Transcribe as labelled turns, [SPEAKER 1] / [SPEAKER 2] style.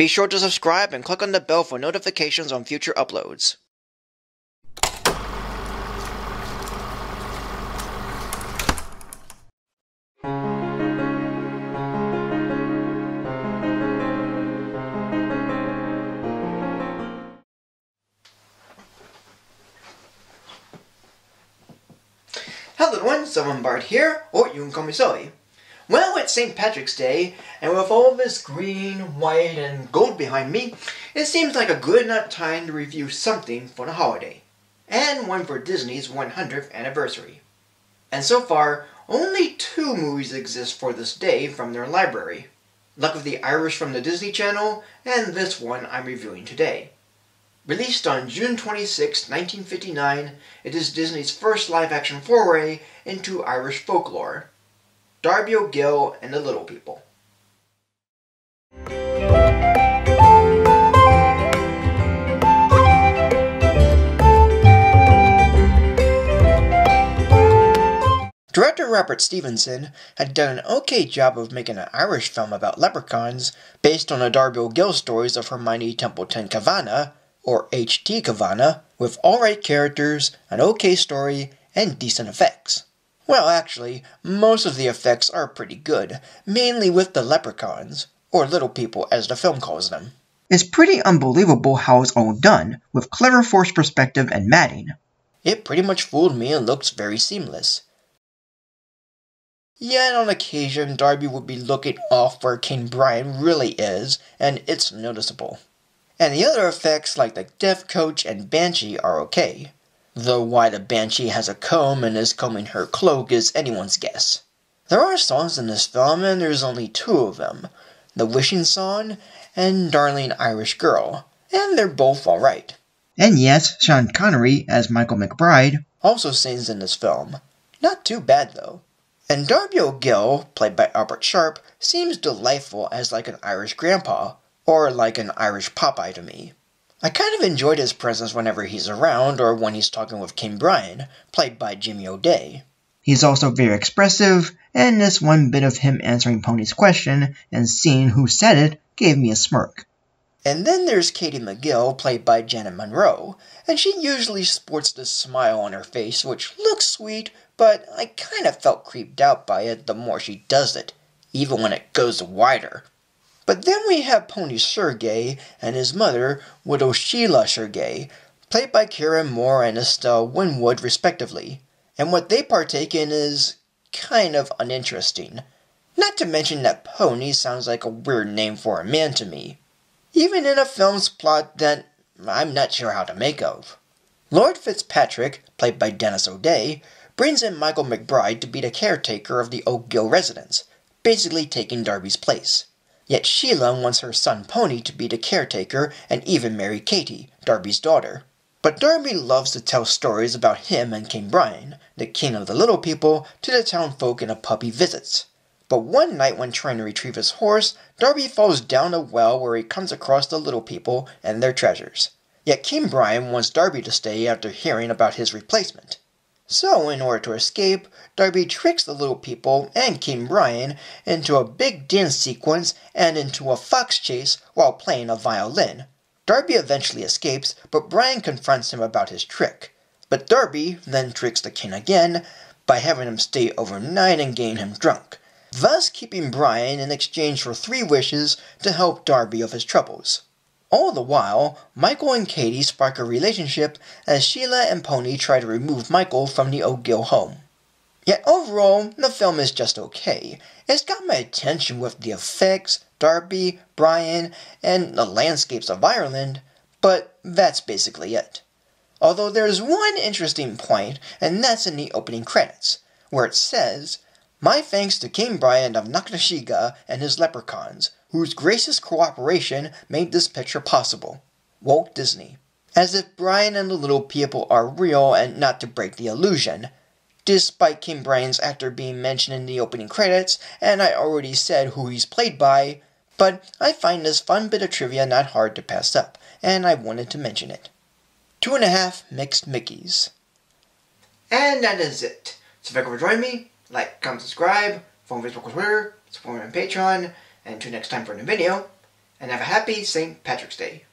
[SPEAKER 1] Be sure to subscribe and click on the bell for notifications on future uploads. Hello everyone, Someone Bard here, or you can call me Zoe. Well, it's St. Patrick's Day, and with all this green, white, and gold behind me, it seems like a good enough time to review something for the holiday, and one for Disney's 100th anniversary. And so far, only 2 movies exist for this day from their library. Luck of the Irish from the Disney Channel, and this one I'm reviewing today. Released on June 26, 1959, it is Disney's first live-action foray into Irish folklore. Darby O'Gill and the Little People. Director Robert Stevenson had done an okay job of making an Irish film about leprechauns based on the Darby O'Gill stories of Hermione Templeton Kavanagh, or H.T. Kavanagh, with alright characters, an okay story, and decent effects. Well, actually, most of the effects are pretty good, mainly with the leprechauns, or little people as the film calls them. It's pretty unbelievable how it's all done, with clever forced perspective and matting. It pretty much fooled me and looks very seamless. Yet on occasion, Darby would be looking off where King Brian really is, and it's noticeable. And the other effects like the Death Coach and Banshee are okay. Though why the Banshee has a comb and is combing her cloak is anyone's guess. There are songs in this film and there's only 2 of them. The Wishing Song and Darling Irish Girl. And they're both alright. And yes, Sean Connery as Michael McBride also sings in this film. Not too bad though. And Darby O'Gill, played by Albert Sharp, seems delightful as like an Irish grandpa. Or like an Irish Popeye to me. I kind of enjoyed his presence whenever he's around or when he's talking with King Brian, played by Jimmy O'Day. He's also very expressive, and this one bit of him answering Pony's question and seeing who said it gave me a smirk. And then there's Katie McGill, played by Janet Monroe, and she usually sports this smile on her face which looks sweet, but I kind of felt creeped out by it the more she does it, even when it goes wider. But then we have Pony Sergei and his mother, Widow Sheila Sergei, played by Karen Moore and Estelle Winwood respectively, and what they partake in is kind of uninteresting. Not to mention that Pony sounds like a weird name for a man to me, even in a film's plot that I'm not sure how to make of. Lord Fitzpatrick, played by Dennis O'Day, brings in Michael McBride to be the caretaker of the O'Gill residence, basically taking Darby's place. Yet Sheila wants her son Pony to be the caretaker and even marry Katie, Darby's daughter. But Darby loves to tell stories about him and King Brian, the king of the little people, to the townfolk in a pub he visits. But one night when trying to retrieve his horse, Darby falls down a well where he comes across the little people and their treasures. Yet King Brian wants Darby to stay after hearing about his replacement. So, in order to escape, Darby tricks the little people and King Brian into a big dance sequence and into a fox chase while playing a violin. Darby eventually escapes, but Brian confronts him about his trick. But Darby then tricks the king again by having him stay overnight and getting him drunk, thus keeping Brian in exchange for 3 wishes to help Darby of his troubles. All the while, Michael and Katie spark a relationship as Sheila and Pony try to remove Michael from the O'Gill home. Yet overall, the film is just okay. It's got my attention with the effects, Darby, Brian, and the landscapes of Ireland, but that's basically it. Although there's one interesting point, and that's in the opening credits, where it says, "My thanks to King Brian of Knocknashiga and his leprechauns, whose gracious cooperation made this picture possible. Walt Disney." As if Brian and the little people are real and not to break the illusion. Despite King Brian's actor being mentioned in the opening credits, and I already said who he's played by, but I find this fun bit of trivia not hard to pass up, and I wanted to mention it. 2.5 mixed Mickeys. And that is it. So thank you for joining me. Like, comment, subscribe, follow me on Facebook or Twitter, support me on Patreon, and until next time for a new video, and have a happy St. Patrick's Day.